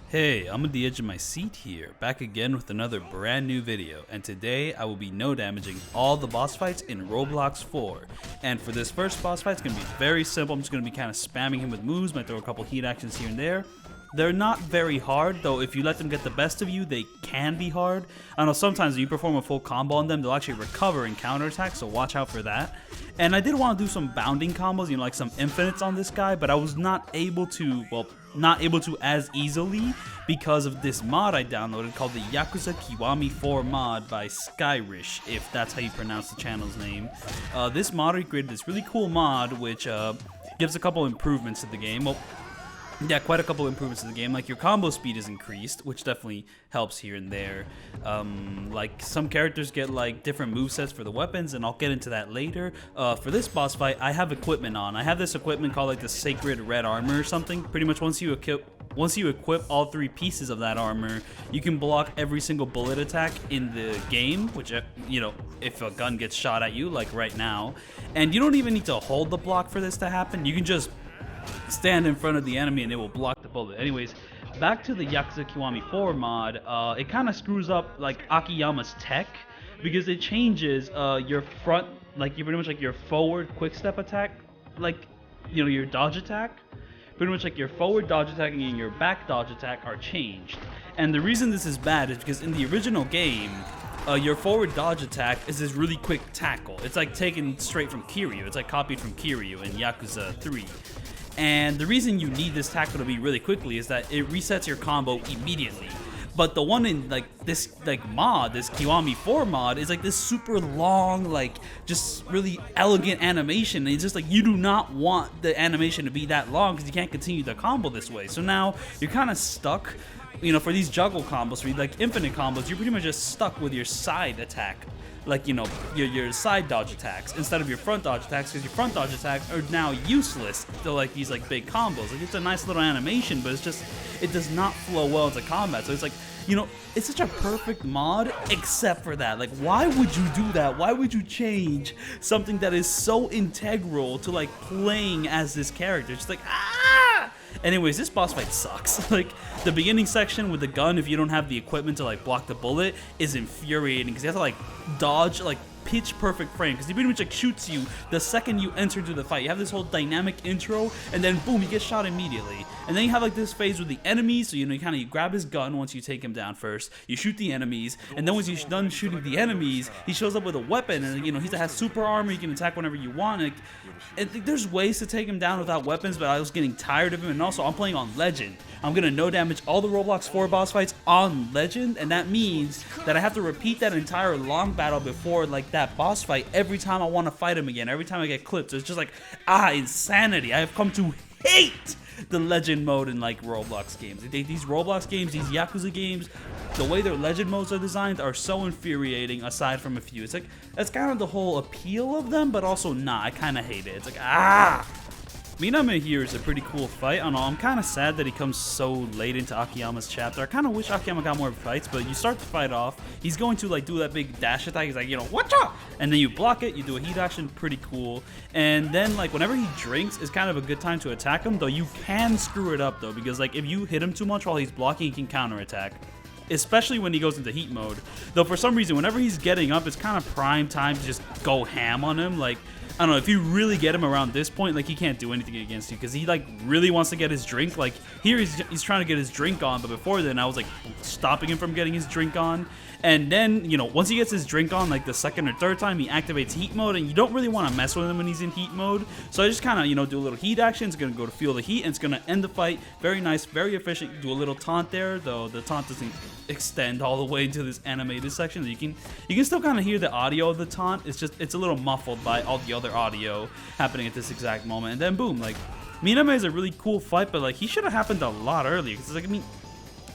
Hey, I'm on the edge of my seat here, back again with another brand new video, and today I will be no-damaging all the boss fights in Roblox 4. And for this first boss fight, it's going to be very simple. I'm just going to be kind of spamming him with moves, might throw a couple heat actions here and there. They're not very hard, though if you let them get the best of you, they can be hard. I know sometimes when you perform a full combo on them, they'll actually recover and counterattack, so watch out for that. And I did want to do some bounding combos, you know, like some infinites on this guy, but I was not able to, as easily because of this mod I downloaded called the Yakuza Kiwami 4 mod by Skyrish, if that's how you pronounce the channel's name. This modder created this really cool mod which gives a couple improvements to the game. Well, yeah, quite a couple improvements to the game. Like your combo speed is increased, which definitely helps here and there. Like some characters get like different movesets for the weapons, and I'll get into that later. For this boss fight, I have equipment on. I have this equipment called like the Sacred Red Armor or something. Pretty much once you equip all three pieces of that armor, you can block every single bullet attack in the game, which, you know, if a gun gets shot at you, like right now. And you don't even need to hold the block for this to happen. You can just stand in front of the enemy and it will block the bullet. Anyways, back to the Yakuza Kiwami 4 mod, it kind of screws up like Akiyama's tech because it changes your front, like you pretty much like your forward quick step attack, like, you know, your dodge attack. Pretty much like your forward dodge attack and your back dodge attack are changed. And the reason this is bad is because in the original game, your forward dodge attack is this really quick tackle. It's like taken straight from Kiryu. It's like copied from Kiryu in Yakuza 3. And the reason you need this tackle to be really quickly is that it resets your combo immediately. But the one in like this mod, this Kiwami 4 mod, is like this super long, like just really elegant animation. And it's just like you do not want the animation to be that long because you can't continue the combo this way. So now you're kind of stuck. You know, for these juggle combos, for like infinite combos, you're pretty much just stuck with your side attack. Like, you know, your side dodge attacks instead of your front dodge attacks, because your front dodge attacks are now useless to like these like big combos. Like it's a nice little animation, but it's just, it does not flow well into combat. So it's like, you know, it's such a perfect mod except for that. Like, why would you do that? Why would you change something that is so integral to like playing as this character? It's just like, ah! Anyways, this boss fight sucks. Like, the beginning section with the gun, if you don't have the equipment to like block the bullet, is infuriating because you have to like dodge like pitch perfect frame because he pretty much like shoots you the second you enter into the fight. You have this whole dynamic intro and then boom, you get shot immediately. And then you have like this phase with the enemies, so you know you grab his gun once you take him down first, you shoot the enemies, and then once you're done shooting the enemies, he shows up with a weapon, and you know he has super armor, you can attack whenever you want. And there's ways to take him down without weapons, but I was getting tired of him. And also I'm playing on Legend. I'm gonna no damage all the Roblox 4 boss fights on Legend, and that means that I have to repeat that entire long battle before like that boss fight every time I want to fight him again, every time I get clipped. So it's just like, insanity. I have come to hate the Legend mode in like Roblox games. These Roblox games, these Yakuza games, the way their Legend modes are designed are so infuriating aside from a few. It's like, that's kind of the whole appeal of them, but also not. I kind of hate it. It's like, Minami here is a pretty cool fight. I don't know, I'm kind of sad that he comes so late into Akiyama's chapter. I kind of wish Akiyama got more fights, but you start the fight off, he's going to like do that big dash attack, he's like, you know, whatcha? And then you block it, you do a heat action, pretty cool. And then like whenever he drinks, it's kind of a good time to attack him, though you can screw it up though, because like if you hit him too much while he's blocking, he can counterattack. Especially when he goes into heat mode. Though for some reason, whenever he's getting up, it's kind of prime time to just go ham on him. Like, I don't know, if you really get him around this point, like he can't do anything against you because he like really wants to get his drink. Like here he's trying to get his drink on, but before then I was like stopping him from getting his drink on. And then, you know, once he gets his drink on, like the second or third time, he activates heat mode, and you don't really want to mess with him when he's in heat mode. So I just kind of, you know, do a little heat action. It's going to go to feel the heat, and it's going to end the fight. Very nice, very efficient. Do a little taunt there, though the taunt doesn't extend all the way into this animated section. You can still kind of hear the audio of the taunt. It's a little muffled by all the other audio happening at this exact moment. And then boom, like Minami is a really cool fight, but like he should have happened a lot earlier. Because like, I mean,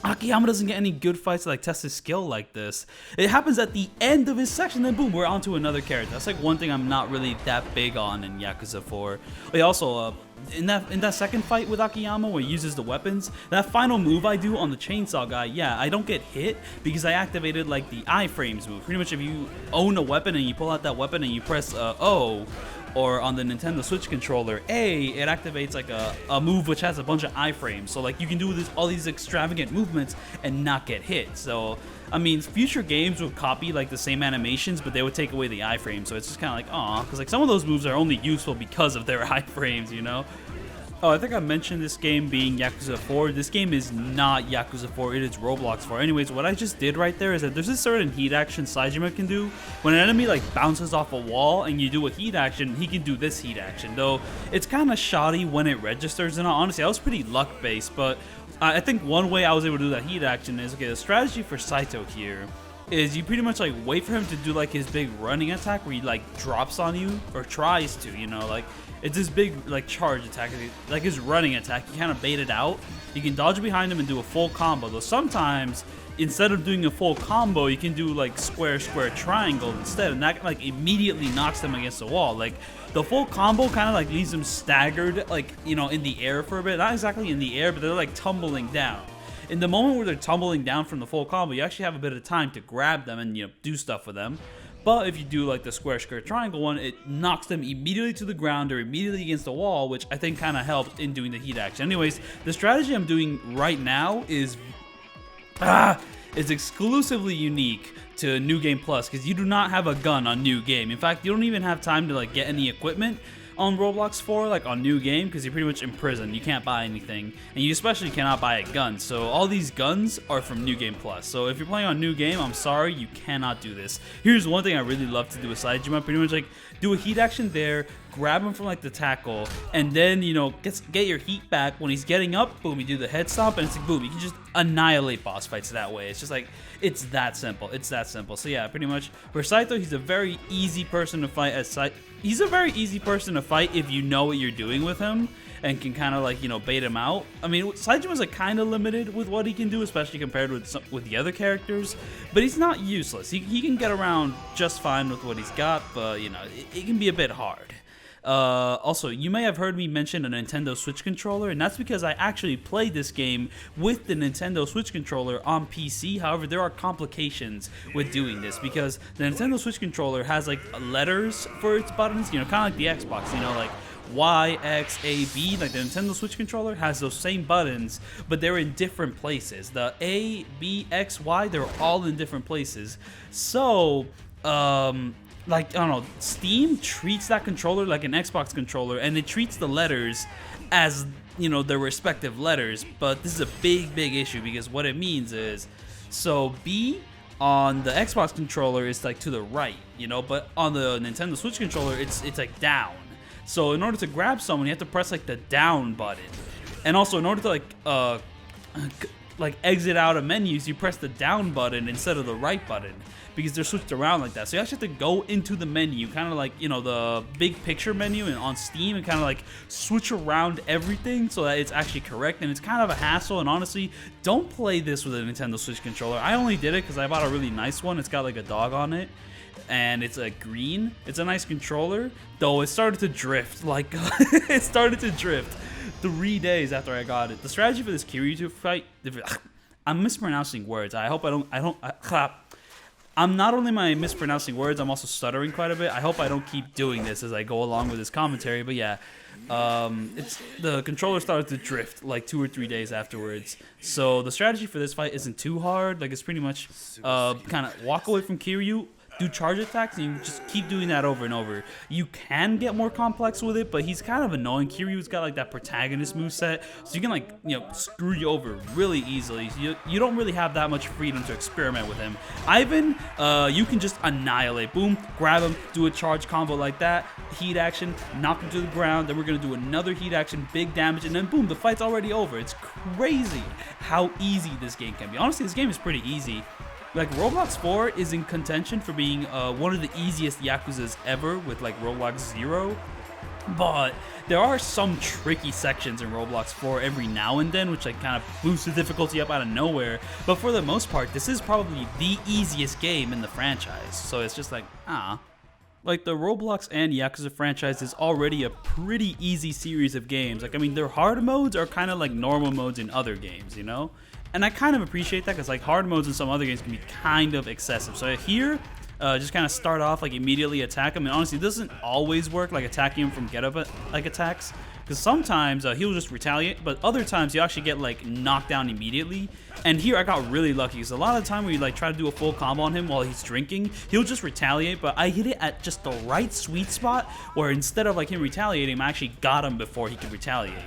Akiyama doesn't get any good fights to like test his skill like this. It happens at the end of his section, then boom, we're on to another character. That's like one thing I'm not really that big on in Yakuza 4. But also, in that second fight with Akiyama where he uses the weapons, that final move I do on the chainsaw guy, yeah, I don't get hit because I activated like the iframes move. Pretty much if you own a weapon and you pull out that weapon and you press O, or on the Nintendo Switch controller, it activates like a move which has a bunch of iframes. So like you can do all these extravagant movements and not get hit. So I mean, future games would copy like the same animations, but they would take away the iframes. So it's just kind of like, aw, because like some of those moves are only useful because of their iframes, you know? Oh, I think I mentioned this game being Yakuza 4. This game is not Yakuza 4, it is Roblox 4. Anyways, what I just did right there is that there's a certain heat action Saejima can do. When an enemy like bounces off a wall and you do a heat action, he can do this heat action. Though it's kind of shoddy when it registers, and honestly, I was pretty luck-based, but I think one way I was able to do that heat action is, okay, the strategy for Saito here is you pretty much like wait for him to do like his big running attack where he like drops on you, or tries to, you know, like it's this big like charge attack, like his running attack. You kind of bait it out. You can dodge behind him and do a full combo. Though sometimes instead of doing a full combo, you can do like square triangle instead, and that like immediately knocks them against the wall. Like the full combo kind of like leaves them staggered, like, you know, in the air for a bit. Not exactly in the air, but they're like tumbling down. In the moment where they're tumbling down from the full combo, you actually have a bit of time to grab them and, you know, do stuff with them. But if you do like the square triangle one, it knocks them immediately to the ground or immediately against the wall, which I think kind of helps in doing the heat action. Anyways, the strategy I'm doing right now is exclusively unique to New Game Plus, because you do not have a gun on New Game. In fact, you don't even have time to like get any equipment on Roblox 4, like on New Game, because you're pretty much in prison. You can't buy anything, and you especially cannot buy a gun. So all these guns are from New Game Plus. So if you're playing on New Game, I'm sorry, you cannot do this. Here's one thing I really love to do with Saejima: pretty much like do a heat action there, grab him from like the tackle, and then, you know, get your heat back when he's getting up. Boom, you do the head stomp, and it's like boom, you can just annihilate boss fights that way. It's just like, it's that simple. It's that simple. So yeah, pretty much for Saito, he's a very easy person to fight. He's a very easy person to fight if you know what you're doing with him and can kind of like, you know, bait him out. I mean, Saijima's like kind of limited with what he can do, especially compared with the other characters, but he's not useless. He can get around just fine with what he's got, but, you know, it can be a bit hard. Also, you may have heard me mention a Nintendo Switch controller, and that's because I actually played this game with the Nintendo Switch controller on PC. However, there are complications with doing this because the Nintendo Switch controller has like letters for its buttons, you know, kind of like the Xbox, you know, like Y, X, A, B. Like the Nintendo Switch controller has those same buttons, but they're in different places. The A, B, X, Y, they're all in different places. So, like, I don't know, Steam treats that controller like an Xbox controller, and it treats the letters as, you know, their respective letters. But this is a big issue, because what it means is, so B on the Xbox controller is like to the right, you know, but on the Nintendo Switch controller, it's like down. So in order to grab someone, you have to press like the down button, and also in order to like exit out of menus, you press the down button instead of the right button, because they're switched around like that. So you actually have to go into the menu, kind of like, you know, the big picture menu and on Steam, and kind of like switch around everything so that it's actually correct. And it's kind of a hassle, and honestly, don't play this with a Nintendo Switch controller. I only did it because I bought a really nice one. It's got like a dog on it, and it's a green. It's a nice controller, though it started to drift. Like, it started to drift 3 days after I got it. The strategy for this Kiryu fight, I'm mispronouncing words. I hope I'm not only mispronouncing words, I'm also stuttering quite a bit. I hope I don't keep doing this as I go along with this commentary. But yeah, the controller started to drift like 2 or 3 days afterwards. So the strategy for this fight isn't too hard. Like, it's pretty much kind of walk away from Kiryu, do charge attacks, and you just keep doing that over and over. You can get more complex with it, but he's kind of annoying. Kiryu's got like that protagonist moveset, so you can, like, you know, screw you over really easily. You don't really have that much freedom to experiment with him. Ivan, you can just annihilate. Boom, grab him, do a charge combo like that, heat action, knock him to the ground, then we're gonna do another heat action, big damage, and then boom, the fight's already over. It's crazy how easy this game can be. Honestly, this game is pretty easy. Like, Roblox 4 is in contention for being one of the easiest Yakuzas ever, with like Roblox 0. But there are some tricky sections in Roblox 4 every now and then, which like kind of boosts the difficulty up out of nowhere. But for the most part, this is probably the easiest game in the franchise. So it's just like, like, the Roblox and Yakuza franchise is already a pretty easy series of games. Like, I mean, their hard modes are kind of like normal modes in other games, you know? And I kind of appreciate that, because like hard modes in some other games can be kind of excessive. So here, just kind of start off like immediately attack him. And honestly, it doesn't always work like attacking him from get up like attacks, because sometimes he'll just retaliate, but other times you actually get like knocked down immediately. And here I got really lucky, because a lot of the time when you like try to do a full combo on him while he's drinking, he'll just retaliate, but I hit it at just the right sweet spot where instead of like him retaliating, I actually got him before he could retaliate.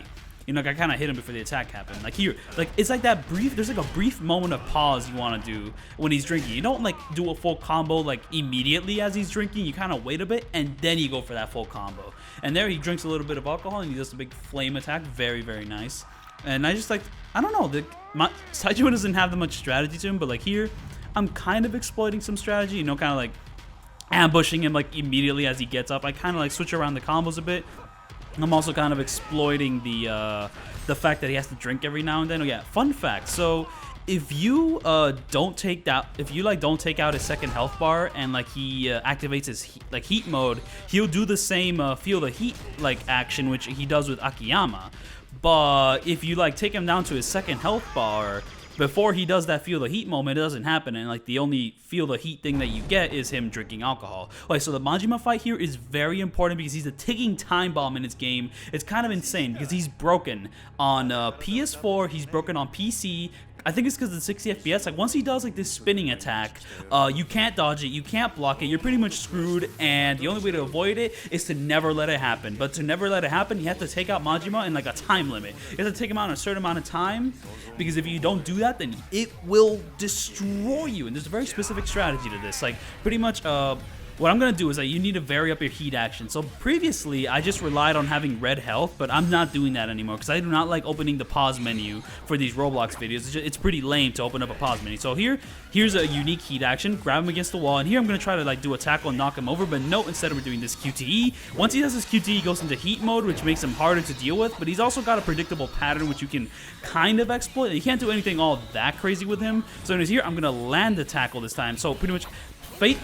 You know, like I kind of hit him before the attack happened. Like here, like it's like that brief, there's like a brief moment of pause you want to do when he's drinking. You don't like do a full combo like immediately as he's drinking. You kind of wait a bit and then you go for that full combo. And there he drinks a little bit of alcohol and he does a big flame attack. Very, very nice. And I just like, I don't know, Saito doesn't have that much strategy to him, but like here, I'm kind of exploiting some strategy, you know, kind of like ambushing him like immediately as he gets up. I kind of like switch around the combos a bit. I'm also kind of exploiting the fact that he has to drink every now and then. Oh yeah, fun fact. So if you don't take out his second health bar and like he activates his heat mode, he'll do the same feel the heat like action which he does with Akiyama. But if you like take him down to his second health bar before he does that feel the heat moment, it doesn't happen, and like the only feel the heat thing that you get is him drinking alcohol. Okay, so the Majima fight here is very important because he's a ticking time bomb in his game. It's kind of insane because he's broken on PS4, he's broken on PC. I think it's because of the 60 FPS. Like once he does like this spinning attack, you can't dodge it, you can't block it, you're pretty much screwed, and the only way to avoid it is to never let it happen. But to never let it happen, you have to take out Majima in like a time limit. You have to take him out in a certain amount of time, because if you don't do that, then it will destroy you. And there's a very specific strategy to this. Like pretty much what I'm going to do is that you need to vary up your heat action. So previously, I just relied on having red health, but I'm not doing that anymore because I do not like opening the pause menu for these Roblox videos. It's pretty lame to open up a pause menu. So here's a unique heat action. Grab him against the wall, and here I'm going to try to like do a tackle and knock him over, but no, instead we're doing this QTE. Once he does this QTE, he goes into heat mode, which makes him harder to deal with, but he's also got a predictable pattern which you can kind of exploit. You can't do anything all that crazy with him. So anyways, here I'm going to land the tackle this time. So pretty much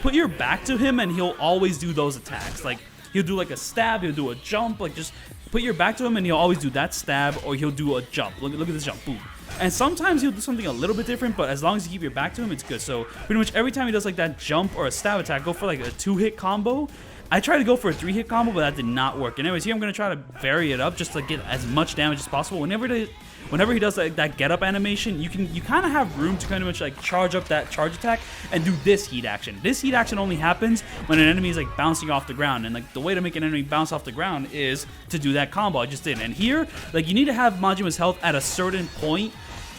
put your back to him and he'll always do those attacks. Like he'll do like a stab, he'll do a jump, like just put your back to him and he'll always do that stab, or he'll do a jump. Look at this jump, boom. And sometimes he'll do something a little bit different, but as long as you keep your back to him, it's good. So pretty much every time he does like that jump or a stab attack, go for like a 2-hit combo. I tried to go for a 3-hit combo, but that did not work. And anyways, here I'm going to try to vary it up just to get as much damage as possible. Whenever he does like that get up animation, you kind of have room to kind of much like charge up that charge attack and do this heat action. This heat action only happens when an enemy is like bouncing off the ground, and like the way to make an enemy bounce off the ground is to do that combo I just did. And here, like you need to have Majima's health at a certain point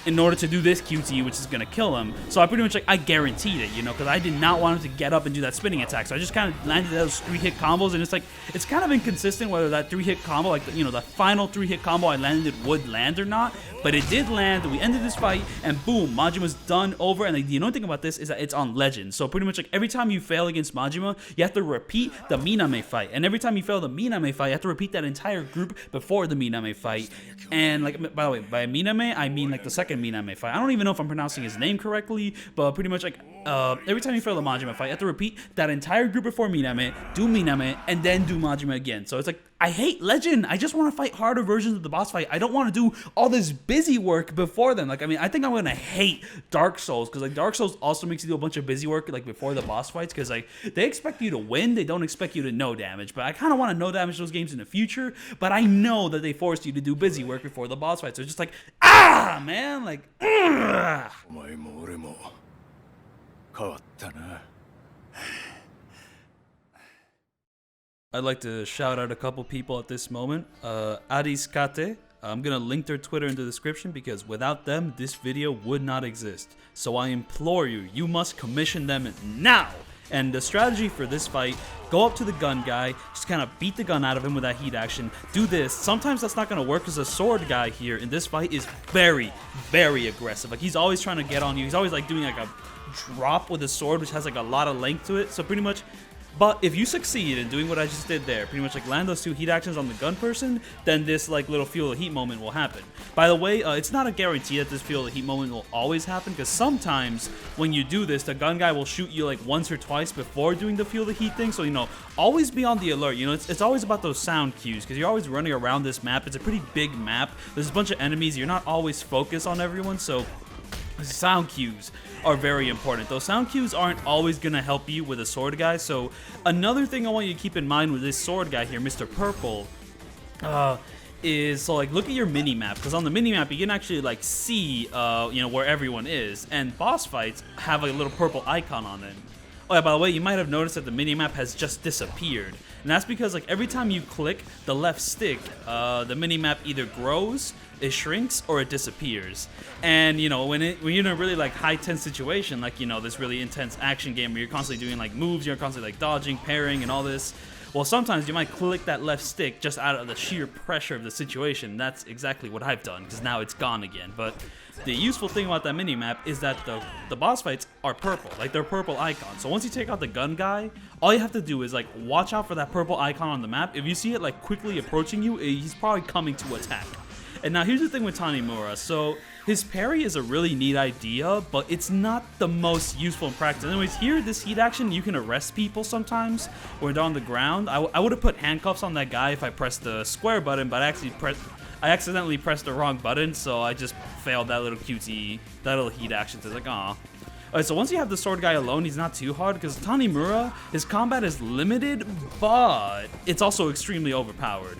in order to do this QT, which is going to kill him. So I pretty much, like, I guaranteed it, you know, because I did not want him to get up and do that spinning attack. So I just kind of landed those 3-hit combos, and it's like, it's kind of inconsistent whether that 3-hit combo, like, you know, the final 3-hit combo I landed would land or not. But it did land. We ended this fight, and boom, Majima's done over. And like, the annoying thing about this is that it's on Legend. So pretty much, like, every time you fail against Majima, you have to repeat the Minami fight. And every time you fail the Minami fight, you have to repeat that entire group before the Minami fight. And, like, by the way, by Minami, I mean, like, the second Minami fight. I don't even know if I'm pronouncing his name correctly, but pretty much, like, every time you fail the Majima fight, you have to repeat that entire group before Minami, do Minami, and then do Majima again. So it's like, I hate Legend. I just want to fight harder versions of the boss fight. I don't want to do all this busy work before them. Like, I mean, I think I'm going to hate Dark Souls, because, like, Dark Souls also makes you do a bunch of busy work, like, before the boss fights, because, like, they expect you to win. They don't expect you to no damage. But I kind of want to no damage those games in the future, but I know that they force you to do busy work before the boss fight. So it's just like, man, like, I'd like to shout out a couple people at this moment. Ariskate. I'm going to link their Twitter in the description, because without them, this video would not exist. So I implore you, you must commission them now. And the strategy for this fight, go up to the gun guy, just kind of beat the gun out of him with that heat action. Do this. Sometimes that's not going to work, because the sword guy here in this fight is very, very aggressive. Like, he's always trying to get on you. He's always, like, doing, like, a drop with his sword, which has, like, a lot of length to it. So pretty much, but if you succeed in doing what I just did there, pretty much like land those 2 heat actions on the gun person, then this like little feel the heat moment will happen. By the way, it's not a guarantee that this feel the heat moment will always happen, because sometimes when you do this, the gun guy will shoot you like once or twice before doing the feel the heat thing. So, you know, always be on the alert. You know, it's always about those sound cues, because you're always running around this map. It's a pretty big map. There's a bunch of enemies. You're not always focused on everyone, so Sound cues are very important. Those sound cues aren't always going to help you with a sword guy. So another thing I want you to keep in mind with this sword guy here, Mr. Purple, is so like look at your mini map, because on the mini map you can actually like see where everyone is, and boss fights have a little purple icon on them. Oh yeah, by the way, you might have noticed that the mini map has just disappeared, and that's because like every time you click the left stick, the mini map either grows, it shrinks, or it disappears. And when you're in a really like high tense situation, like this really intense action game where you're constantly doing like moves, you're constantly like dodging, parrying, and all this. Well, sometimes you might click that left stick just out of the sheer pressure of the situation. That's exactly what I've done, because now it's gone again. But the useful thing about that mini-map is that the boss fights are purple. Like, they're purple icons. So once you take out the gun guy, all you have to do is, like, watch out for that purple icon on the map. If you see it, like, quickly approaching you, he's probably coming to attack. And now here's the thing with Tanimura. So his parry is a really neat idea, but it's not the most useful in practice. Anyways, here, this heat action, you can arrest people sometimes when they're on the ground. I would have put handcuffs on that guy if I pressed the square button, but I accidentally pressed the wrong button, so I just failed that little that little heat action. So it's like, aw. Alright, so once you have the sword guy alone, he's not too hard, because Tanimura, his combat is limited, but it's also extremely overpowered.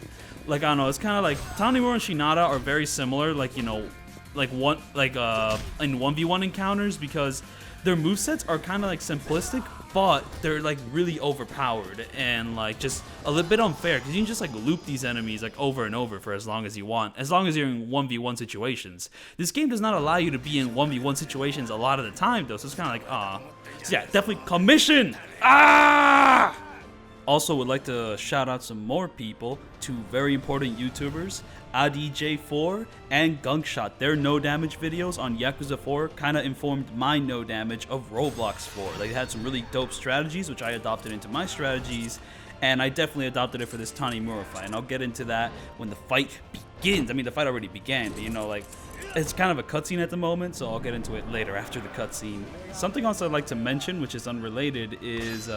Like, I don't know, it's kind of like Tanimura and Shinada are very similar, like, in 1v1 encounters, because their movesets are kind of like simplistic, but they're like really overpowered and like just a little bit unfair, because you can just like loop these enemies like over and over for as long as you want, as long as you're in 1v1 situations. This game does not allow you to be in 1v1 situations a lot of the time though, so it's kind of like, so yeah, definitely commission. Also would like to shout out some more people, two very important YouTubers, AdiJ4 and Gunkshot. Their no damage videos on Yakuza 4 kind of informed my no damage of Roblox 4. They had some really dope strategies, which I adopted into my strategies, and I definitely adopted it for this Tanimura fight, and I'll get into that when the fight begins. I mean, the fight already began, but like, it's kind of a cutscene at the moment, so I'll get into it later after the cutscene. Something else I'd like to mention, which is unrelated, is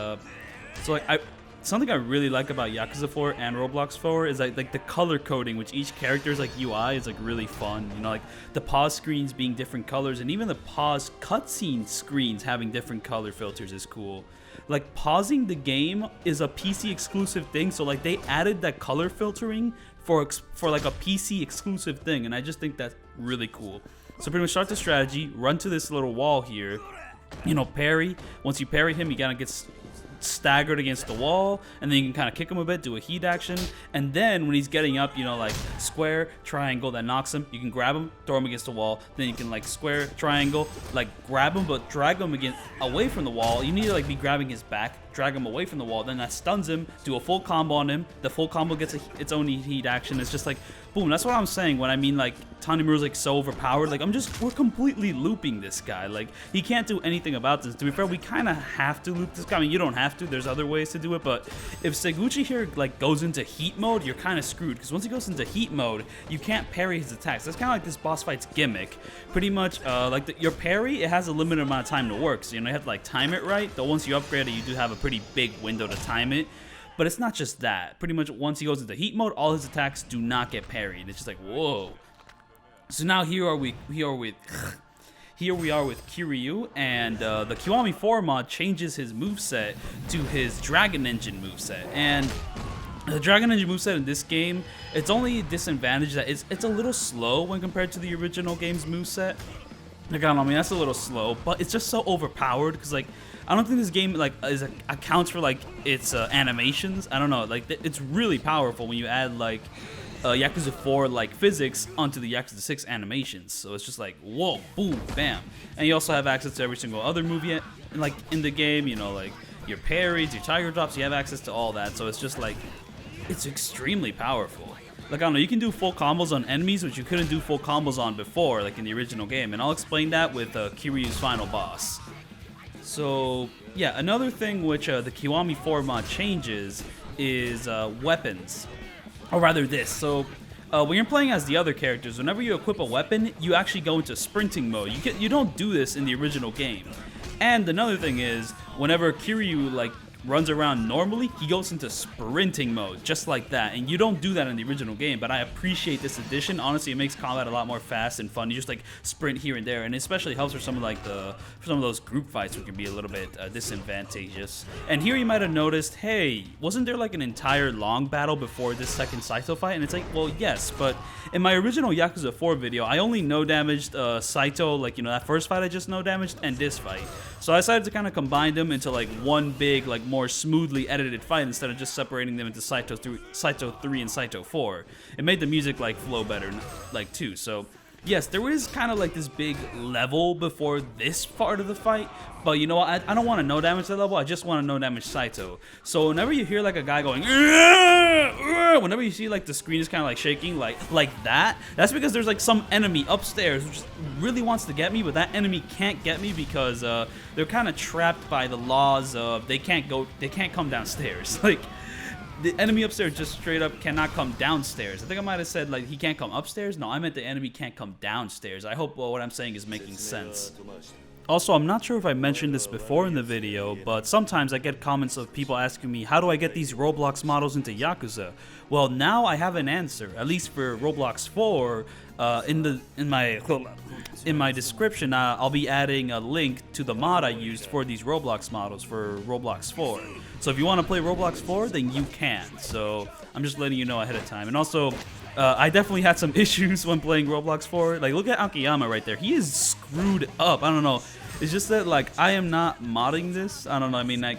something I really like about Yakuza 4 and Roblox 4 is like the color coding, which each character's like UI is like really fun. Like the pause screens being different colors, and even the pause cutscene screens having different color filters is cool. Like pausing the game is a PC exclusive thing, so like they added that color filtering for like a PC exclusive thing, and I just think that's really cool. So pretty much start the strategy, run to this little wall here, parry. Once you parry him, you gotta get staggered against the wall, and then you can kind of kick him a bit, do a heat action, and then when he's getting up, like square, triangle, that knocks him, you can grab him, throw him against the wall, then you can like square, triangle, like grab him but drag him again away from the wall. You need to like be grabbing his back, drag him away from the wall, then that stuns him, do a full combo on him, the full combo gets its own heat action. It's just like boom. That's what I'm saying when I mean like Tanimura's like so overpowered. Like we're completely looping this guy. Like he can't do anything about this. To be fair, we kind of have to loop this guy. I mean, you don't have to. There's other ways to do it. But if Sugiuchi here like goes into heat mode, you're kind of screwed, because once he goes into heat mode, you can't parry his attacks. That's kind of like this boss fight's gimmick. Pretty much, your parry, it has a limited amount of time to work. So you have to like time it right. Though once you upgrade it, you do have a pretty big window to time it. But it's not just that. Pretty much once he goes into heat mode, all his attacks do not get parried. It's just like, whoa. So now here we are with Kiryu, and the Kiwami 4 mod changes his moveset to his Dragon Engine moveset. And the Dragon Engine moveset in this game, it's only a disadvantage that it's a little slow when compared to the original game's moveset. Like, I don't know, I mean, that's a little slow, but it's just so overpowered, because like I don't think this game like accounts for like its animations. I don't know, like it's really powerful when you add like Yakuza 4 like physics onto the Yakuza 6 animations. So it's just like whoa, boom, bam, and you also have access to every single other move yet like in the game. Like your parries, your tiger drops, you have access to all that. So it's just like it's extremely powerful. Like, I don't know, you can do full combos on enemies, which you couldn't do full combos on before, like in the original game. And I'll explain that with Kiryu's final boss. So, yeah, another thing which the Kiwami 4 mod changes is weapons. Or rather this. So, when you're playing as the other characters, whenever you equip a weapon, you actually go into sprinting mode. You don't do this in the original game. And another thing is, whenever Kiryu, like, runs around normally, he goes into sprinting mode, just like that. And you don't do that in the original game, but I appreciate this addition. Honestly, it makes combat a lot more fast and fun. You just like sprint here and there, and it especially helps for some of like for some of those group fights, which can be a little bit disadvantageous. And here you might have noticed, hey, wasn't there like an entire long battle before this second Saito fight? And it's like, well, yes, but in my original Yakuza 4 video, I only no-damaged Saito, like, you know, that first fight I just no-damaged, and this fight. So I decided to kind of combine them into like one big, like more smoothly edited fight instead of just separating them into Saito 3 and Saito 4. It made the music like flow better, like too. So yes, there is kind of like this big level before this part of the fight, but you know what, I don't want to no damage that level, I just want to no damage Saito. So whenever you hear like a guy going, whenever you see like the screen is kind of like shaking like that, that's because there's like some enemy upstairs which really wants to get me, but that enemy can't get me because they're kind of trapped by the laws of they can't come downstairs. Like, the enemy upstairs just straight up cannot come downstairs. I think I might have said like he can't come upstairs. No, I meant the enemy can't come downstairs. I hope what I'm saying is making sense. Also, I'm not sure if I mentioned this before in the video, but sometimes I get comments of people asking me, how do I get these Roblox models into Yakuza? Well, now I have an answer, at least for Roblox 4. In my description, I'll be adding a link to the mod I used for these Roblox models for Roblox 4. So if you want to play Roblox 4, then you can. So I'm just letting you know ahead of time. And also, I definitely had some issues when playing Roblox 4. Like, look at Akiyama right there. He is screwed up. I don't know. It's just that, like, I am not modding this. I don't know. I mean, like,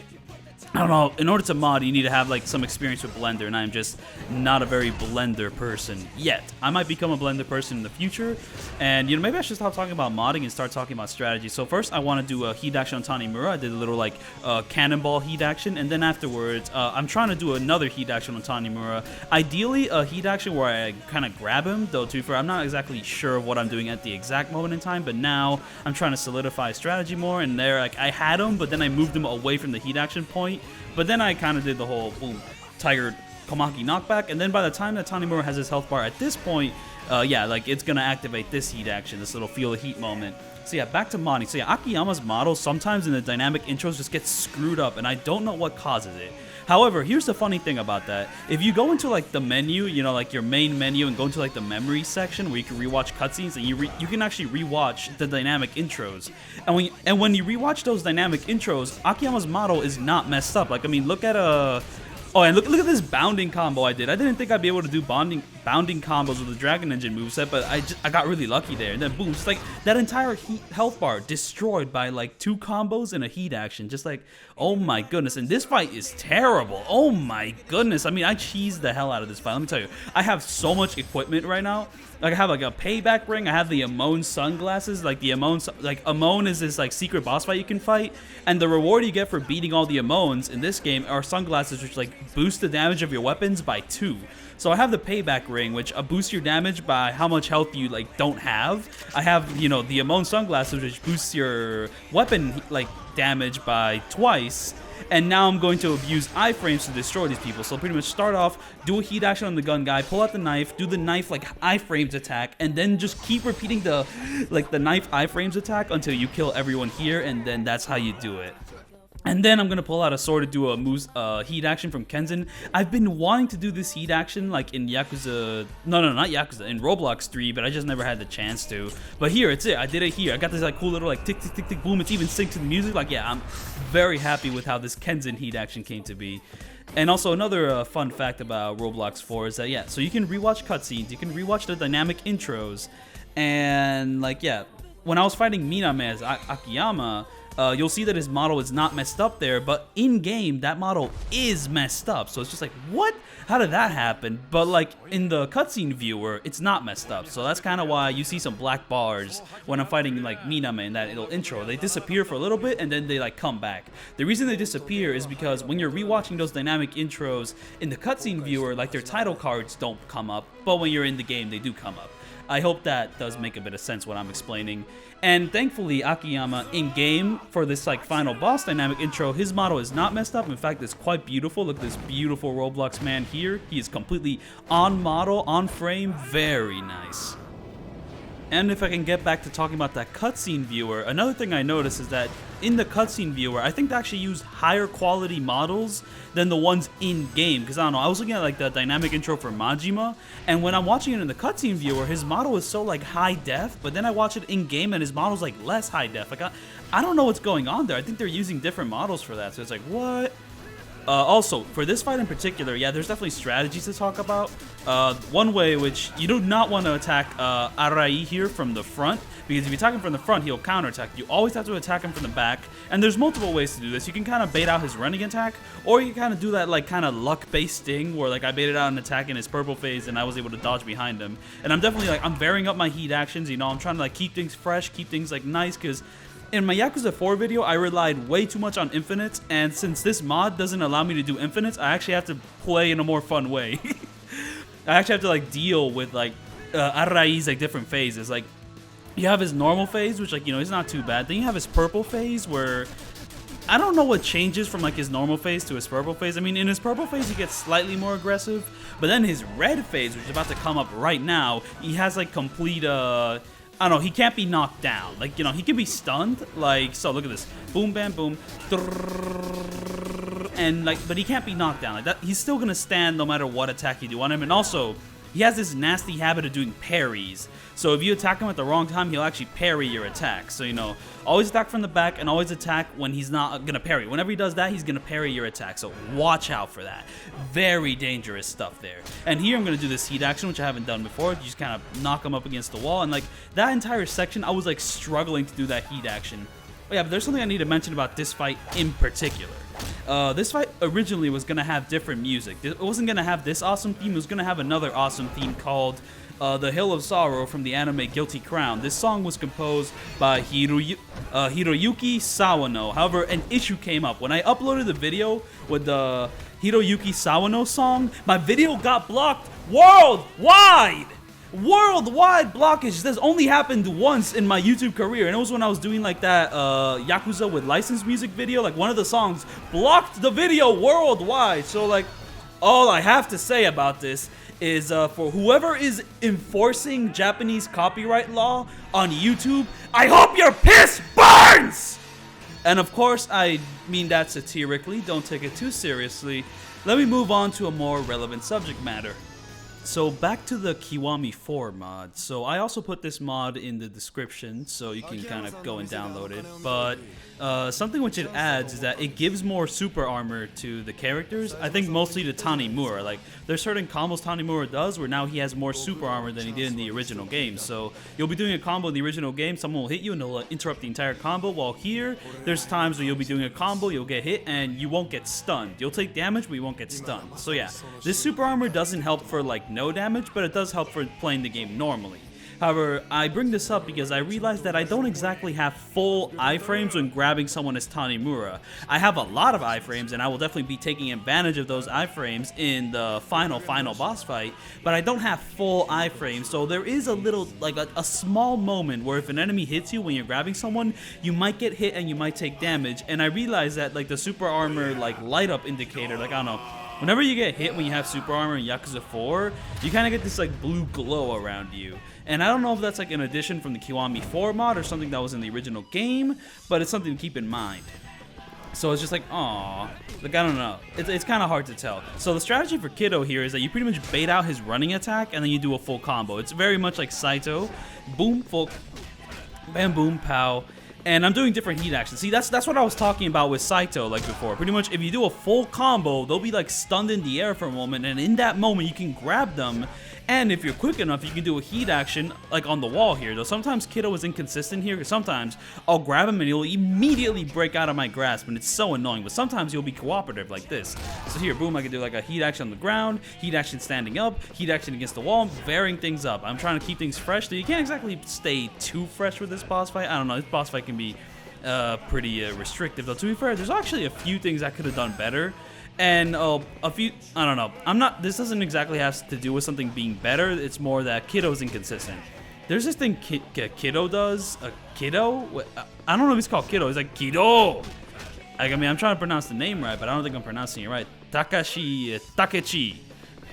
I don't know, in order to mod, you need to have like some experience with Blender, and I'm just not a very Blender person yet. I might become a Blender person in the future, and you know, maybe I should stop talking about modding and start talking about strategy. So first, I want to do a heat action on Tanimura. I did a little like cannonball heat action, and then afterwards, I'm trying to do another heat action on Tanimura. Ideally, a heat action where I kind of grab him, though to be fair, I'm not exactly sure of what I'm doing at the exact moment in time, but now I'm trying to solidify strategy more, and there, like, I had him, but then I moved him away from the heat action point. But then I kind of did the whole boom, Tiger Komaki knockback, and then by the time that Tanimura has his health bar at this point, yeah, like it's gonna activate this heat action, this little feel the heat moment. So yeah, back to modding. So yeah, Akiyama's model sometimes in the dynamic intros just gets screwed up, and I don't know what causes it. However, here's the funny thing about that. If you go into like the menu, you know, like your main menu, and go into like the memory section where you can rewatch cutscenes, and you can actually rewatch the dynamic intros. And when you rewatch those dynamic intros, Akiyama's model is not messed up. Like, I mean, look at oh, and look at this bounding combo I did. I didn't think I'd be able to do bounding combos with the Dragon Engine moveset, but I got really lucky there. And then boom, it's like that entire health bar destroyed by like 2 combos and a heat action. Just like, oh my goodness. And this fight is terrible. Oh my goodness. I mean, I cheesed the hell out of this fight. Let me tell you, I have so much equipment right now. Like, I have like a payback ring. I have the Amon sunglasses. Like Amon is this like secret boss fight you can fight, and the reward you get for beating all the Amons in this game are sunglasses, which like boost the damage of your weapons by 2. So I have the payback ring, which boosts your damage by how much health you like don't have. I have, you know, the Amon sunglasses, which boosts your weapon like damage by 2. And now I'm going to abuse iframes to destroy these people. So pretty much start off, do a heat action on the gun guy, pull out the knife, do the knife like iframes attack, and then just keep repeating the knife iframes attack until you kill everyone here, and then that's how you do it. And then I'm going to pull out a sword to do a heat action from Kenzin. I've been wanting to do this heat action like in Yakuza... No, not Yakuza. In Roblox 3, but I just never had the chance to. But here, it's it. I did it here. I got this like cool little like tick, tick, tick, tick, boom. It's even synced to the music. Like, yeah, I'm very happy with how this Kenzin heat action came to be. And also another fun fact about Roblox 4 is that, yeah, so you can rewatch cutscenes. You can rewatch the dynamic intros. And, like, yeah, when I was fighting Minami as Akiyama... you'll see that his model is not messed up there, but in-game, that model is messed up. So it's just like, what? How did that happen? But like, in the cutscene viewer, it's not messed up. So that's kind of why you see some black bars when I'm fighting like Minami in that little intro. They disappear for a little bit, and then they like come back. The reason they disappear is because when you're rewatching those dynamic intros in the cutscene viewer, like their title cards don't come up, but when you're in the game, they do come up. I hope that does make a bit of sense what I'm explaining. And thankfully, Akiyama in-game for this like final boss dynamic intro, his model is not messed up. In fact, it's quite beautiful. Look at this beautiful Roblox man here. He is completely on model, on frame. Very nice. And if I can get back to talking about that cutscene viewer, another thing I noticed is that in the cutscene viewer, I think they actually use higher quality models than the ones in game. Because I don't know, I was looking at like the dynamic intro for Majima, and when I'm watching it in the cutscene viewer, his model is so like high def, but then I watch it in game and his model's like less high def. Like I don't know what's going on there. I think they're using different models for that. So it's like, what? Also, for this fight in particular, yeah, there's definitely strategies to talk about. One way which you do not want to attack Arai here from the front, because if you attack him from the front, he'll counterattack. You always have to attack him from the back, and there's multiple ways to do this. You can kind of bait out his running attack, or you kind of do that like kind of luck-based thing, where like I baited out an attack in his purple phase, and I was able to dodge behind him. And I'm definitely like, I'm varying up my heat actions, you know, I'm trying to like keep things fresh, keep things like nice, because in my Yakuza 4 video, I relied way too much on infinites, and since this mod doesn't allow me to do infinites, I actually have to play in a more fun way. I actually have to like deal with like Arai's like different phases. Like you have his normal phase, which like, you know, he's not too bad. Then you have his purple phase where I don't know what changes from like his normal phase to his purple phase. I mean, in his purple phase, he gets slightly more aggressive, but then his red phase, which is about to come up right now, he has like complete I don't know, he can't be knocked down. Like, you know, he can be stunned. Like, so look at this. Boom, bam, boom. And like, but he can't be knocked down. Like that, he's still gonna stand no matter what attack you do on him. And also, he has this nasty habit of doing parries. So if you attack him at the wrong time, he'll actually parry your attack. So, you know, always attack from the back and always attack when he's not gonna parry. Whenever he does that, he's gonna parry your attack. So watch out for that. Very dangerous stuff there. And here I'm gonna do this heat action, which I haven't done before. You just kind of knock him up against the wall. And like that entire section, I was like struggling to do that heat action. But yeah, but there's something I need to mention about this fight in particular. This fight originally was going to have different music. It wasn't going to have this awesome theme. It was going to have another awesome theme called The Hill of Sorrow from the anime Guilty Crown. This song was composed by Hiroyuki Sawano. However, an issue came up. When I uploaded the video with the Hiroyuki Sawano song, my video got blocked worldwide! Worldwide blockage. This only happened once in my YouTube career, and it was when I was doing like that Yakuza with licensed music video. Like one of the songs blocked the video worldwide. So like, all I have to say about this is for whoever is enforcing Japanese copyright law on YouTube, I hope your piss burns! And of course, I mean that satirically. Don't take it too seriously. Let me move on to a more relevant subject matter. So back to the Kiwami 4 mod. So I also put this mod in the description so you can kind of go and download it. But something which it adds is that it gives more super armor to the characters. I think mostly to Tanimura. Like there's certain combos Tanimura does where now he has more super armor than he did in the original game. So you'll be doing a combo in the original game, someone will hit you and they'll interrupt the entire combo. While here, there's times where you'll be doing a combo, you'll get hit and you won't get stunned. You'll take damage, but you won't get stunned. So yeah, this super armor doesn't help for like no damage, but it does help for playing the game normally. However, I bring this up because I realized that I don't exactly have full iframes when grabbing someone as Tanimura. I have a lot of iframes, and I will definitely be taking advantage of those iframes in the final boss fight, but I don't have full iframes, so there is a little, like a small moment where if an enemy hits you when you're grabbing someone, you might get hit and you might take damage, and I realized that like the super armor like light up indicator, like I don't know, whenever you get hit when you have super armor in Yakuza 4, you kind of get this like blue glow around you. And I don't know if that's like an addition from the Kiwami 4 mod or something that was in the original game, but it's something to keep in mind. So it's just like, aw, like I don't know. It's kind of hard to tell. So the strategy for Kido here is that you pretty much bait out his running attack and then you do a full combo. It's very much like Saito. Boom, full, bam, boom, pow. And I'm doing different heat actions. See, that's what I was talking about with Saito like before. Pretty much if you do a full combo, they'll be like stunned in the air for a moment, and in that moment you can grab them. And if you're quick enough, you can do a heat action like on the wall here. Though sometimes Kido is inconsistent here, because sometimes I'll grab him and he'll immediately break out of my grasp, and it's so annoying. But sometimes he'll be cooperative like this. So here, boom, I can do like a heat action on the ground, heat action standing up, heat action against the wall, varying things up. I'm trying to keep things fresh. So you can't exactly stay too fresh with this boss fight. I don't know, this boss fight can be pretty restrictive. Though to be fair, there's actually a few things I could have done better. And a few, I don't know, this doesn't exactly have to do with something being better, it's more that Kido's inconsistent. There's this thing Kido does, Kido? I don't know if it's called Kido, it's like Kido! Like, I mean, I'm trying to pronounce the name right, but I don't think I'm pronouncing it right. Takeshi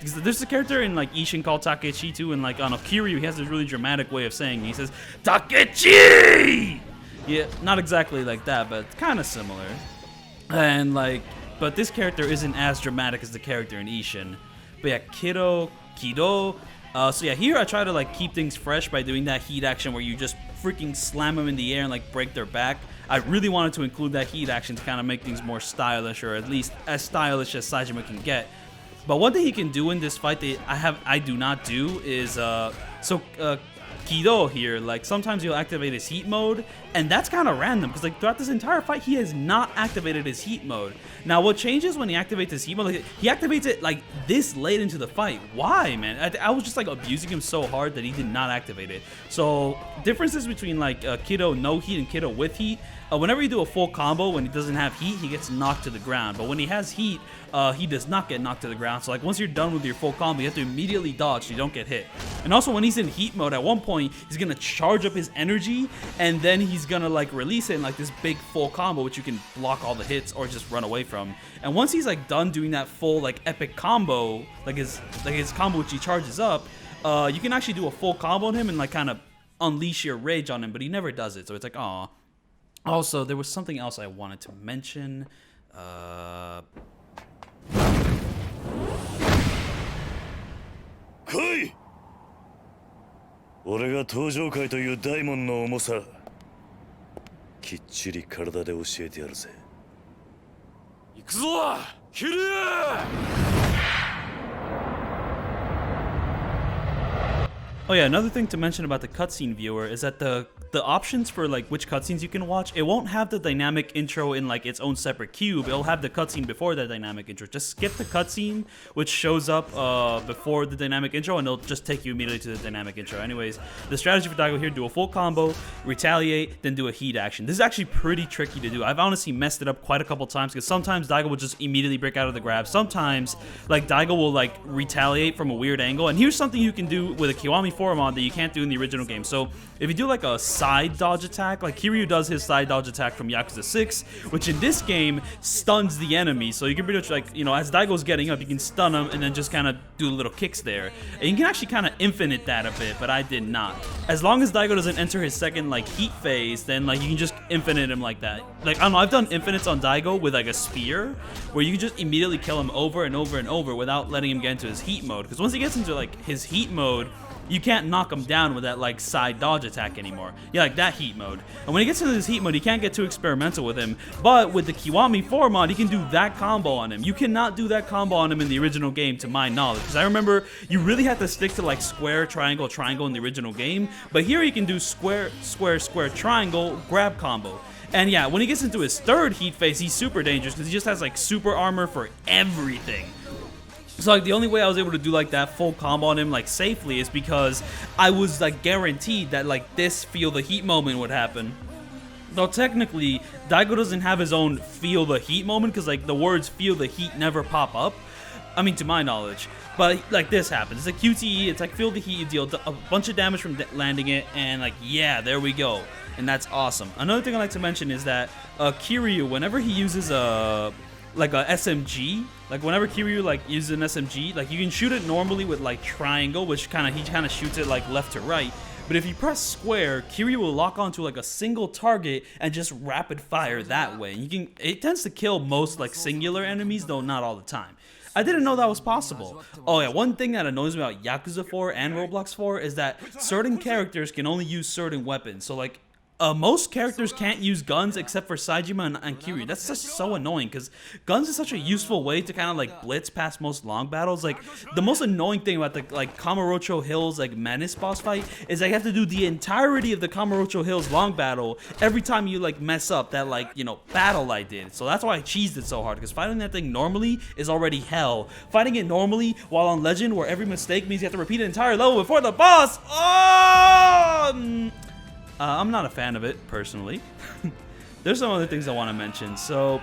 because there's a character in like Ishin called Takeshi too, and like on Kiryu he has this really dramatic way of saying it. He says Takeshi. Yeah, not exactly like that, but kind of similar. And like, but this character isn't as dramatic as the character in Ishin. But yeah, Kido. So yeah, here I try to like keep things fresh by doing that heat action where you just freaking slam them in the air and like break their back. I really wanted to include that heat action to kind of make things more stylish, or at least as stylish as Saejima can get. But one thing he can do in this fight that I do not do is Kido here, like sometimes he'll activate his heat mode, and that's kind of random because like throughout this entire fight he has not activated his heat mode. Now what changes when he activates his heat mode, like, he activates it like this late into the fight. Why, man? I was just like abusing him so hard that he did not activate it. So differences between like Kido no heat and Kido with heat. Whenever you do a full combo, when he doesn't have heat, he gets knocked to the ground. But when he has heat, he does not get knocked to the ground. So like once you're done with your full combo, you have to immediately dodge so you don't get hit. And also when he's in heat mode, at one point, he's going to charge up his energy, and then he's going to like release it in like this big full combo, which you can block all the hits or just run away from. And once he's like done doing that full like epic combo, like his combo which he charges up, you can actually do a full combo on him and like kind of unleash your rage on him, but he never does it. So it's like, aw. Also, there was something else I wanted to mention. Kai! 俺が登場界という大門の重さ、きっちり体で教えてやるぜ。行くぞ、キリュウ! Oh yeah, another thing to mention about the cutscene viewer is that the options for like which cutscenes you can watch, it won't have the dynamic intro in like its own separate cube. It'll have the cutscene before the dynamic intro. Just skip the cutscene, which shows up before the dynamic intro, and it'll just take you immediately to the dynamic intro. Anyways, the strategy for Daigo here: do a full combo, retaliate, then do a heat action. This is actually pretty tricky to do. I've honestly messed it up quite a couple times because sometimes Daigo will just immediately break out of the grab. Sometimes like Daigo will like retaliate from a weird angle. And here's something you can do with a Kiwami Foremon that you can't do in the original game. So if you do like a side dodge attack, like Kiryu does his side dodge attack from Yakuza 6, which in this game stuns the enemy. So you can pretty much like, you know, as Daigo's getting up, you can stun him and then just kind of do little kicks there. And you can actually kind of infinite that a bit, but I did not. As long as Daigo doesn't enter his second like heat phase, then like you can just infinite him like that. Like, I don't know, I've done infinites on Daigo with like a spear, where you can just immediately kill him over and over and over without letting him get into his heat mode. Because once he gets into like his heat mode, you can't knock him down with that like side dodge attack anymore. Yeah, like that heat mode. And when he gets into this heat mode, you can't get too experimental with him. But with the Kiwami Foremon, you can do that combo on him. You cannot do that combo on him in the original game, to my knowledge. Because I remember you really had to stick to like square, triangle, triangle in the original game. But here you can do square, square, square, triangle, grab combo. And yeah, when he gets into his third heat phase, he's super dangerous because he just has like super armor for everything. So like the only way I was able to do like that full combo on him like safely is because I was like guaranteed that like this feel the heat moment would happen. Though technically Daigo doesn't have his own feel the heat moment because like the words feel the heat never pop up. I mean, to my knowledge. But like this happens. It's a QTE, it's like feel the heat, you deal a bunch of damage from landing it, and like yeah, there we go. And that's awesome. Another thing I like to mention is that Kiryu, whenever he uses like a SMG, like whenever Kiryu like uses an SMG, like you can shoot it normally with like triangle, which he kind of shoots it like left to right. But if you press square, Kiryu will lock onto like a single target and just rapid fire that way. It tends to kill most like singular enemies, though not all the time. I didn't know that was possible. Oh yeah, one thing that annoys me about Yakuza 4 and Roblox 4 is that certain characters can only use certain weapons. So like most characters can't use guns except for Saejima and Kiryu. That's just so annoying because guns is such a useful way to kind of like blitz past most long battles. Like the most annoying thing about the like Kamurocho Hills like Menace boss fight is I have to do the entirety of the Kamurocho Hills long battle every time you like mess up that like, you know, battle I did. So that's why I cheesed it so hard, because fighting that thing normally is already hell. Fighting it normally while on Legend, where every mistake means you have to repeat an entire level before the boss. I'm not a fan of it, personally. There's some other things I want to mention. So,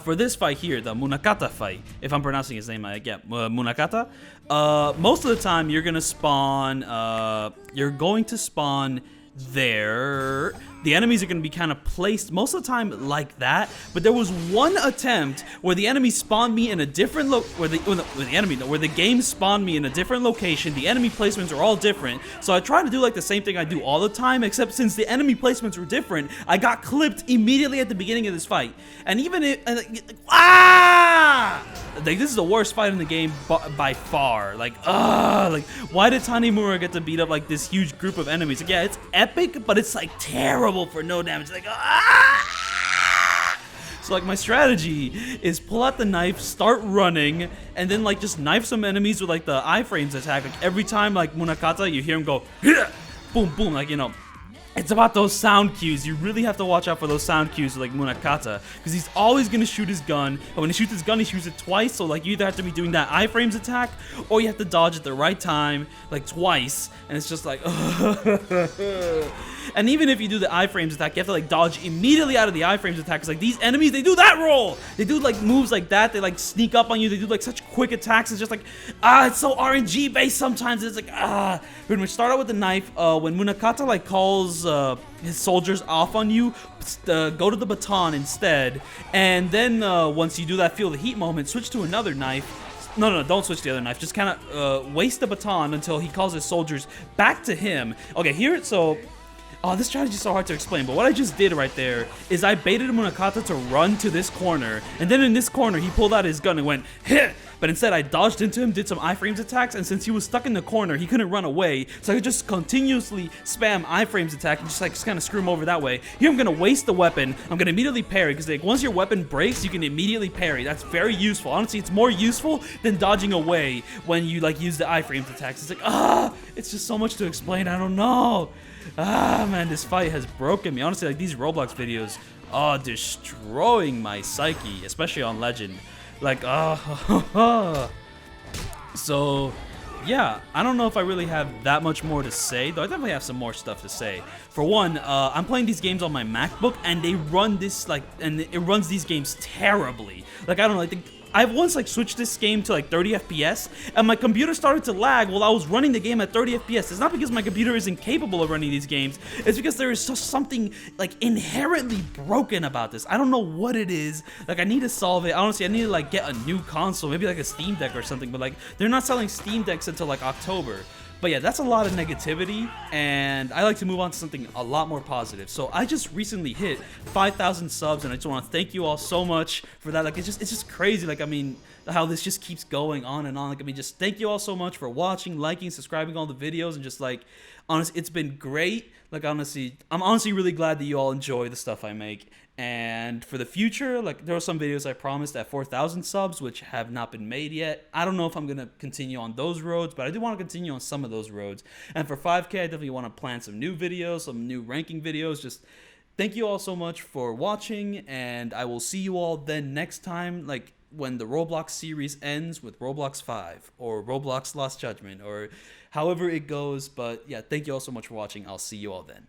for this fight here, the Munakata fight, if I'm pronouncing his name, Munakata, most of the time you're going to spawn there. The enemies are going to be kind of placed most of the time like that, but there was one attempt where the enemy spawned me in a different where the game spawned me in a different location. The enemy placements are all different, so I tried to do like the same thing I do all the time, except since the enemy placements were different, I got clipped immediately at the beginning of this fight. And even if like, this is the worst fight in the game by far. Like why did Tanimura get to beat up like this huge group of enemies? Like, yeah, it's epic, but it's like terrible for no damage. Like, so like my strategy is pull out the knife, start running, and then like just knife some enemies with like the iframes attack. Like every time like Munakata, you hear him go boom boom, like, you know. It's about those sound cues. You really have to watch out for those sound cues like Munakata, because he's always going to shoot his gun, but when he shoots his gun, he shoots it twice, so like you either have to be doing that iframes attack, or you have to dodge at the right time, like twice, and it's just like and even if you do the iframes attack, you have to like dodge immediately out of the iframes attack, because like these enemies, they do that roll! They do like moves like that, they like sneak up on you, they do like such quick attacks, it's just like, it's so RNG based sometimes, it's like, When we start out with the knife, when Munakata like calls his soldiers off on you, go to the baton instead, and then once you do that feel the heat moment, switch to another knife. No, don't switch to the other knife. Just kind of waste the baton until he calls his soldiers back to him. Okay, here, so... Oh, this strategy is so hard to explain, but what I just did right there is I baited Munakata to run to this corner, and then in this corner, he pulled out his gun and went, hit! But instead, I dodged into him, did some iframes attacks, and since he was stuck in the corner, he couldn't run away, so I could just continuously spam iframes attack and just kind of screw him over that way. Here, I'm going to waste the weapon. I'm going to immediately parry, because like, once your weapon breaks, you can immediately parry. That's very useful. Honestly, it's more useful than dodging away when you like use the iframes attacks. It's like, it's just so much to explain. I don't know. Man, this fight has broken me. Honestly, like these Roblox videos are destroying my psyche, especially on Legend. Like, so, yeah, I don't know if I really have that much more to say, though I definitely have some more stuff to say. For one, I'm playing these games on my MacBook, and they run this, like, and it runs these games terribly. Like, I don't know, like, I've once like switched this game to like 30 FPS, and my computer started to lag while I was running the game at 30 FPS. It's not because my computer isn't capable of running these games, it's because there is just something like inherently broken about this. I don't know what it is. Like, I need to solve it. Honestly, I need to like get a new console, maybe like a Steam Deck or something, but like they're not selling Steam Decks until like October. But yeah, that's a lot of negativity, and I like to move on to something a lot more positive. So I just recently hit 5,000 subs, and I just want to thank you all so much for that. Like, it's just crazy. Like, I mean, how this just keeps going on and on. Like, I mean, just thank you all so much for watching, liking, subscribing all the videos, and just like, honestly, it's been great. Like, honestly, I'm honestly really glad that you all enjoy the stuff I make. And for the future, like, there are some videos I promised at 4,000 subs, which have not been made yet. I don't know if I'm going to continue on those roads, but I do want to continue on some of those roads. And for 5K, I definitely want to plan some new videos, some new ranking videos. Just thank you all so much for watching, and I will see you all then next time, like, when the Roblox series ends with Roblox 5 or Roblox Lost Judgment or however it goes. But yeah, thank you all so much for watching. I'll see you all then.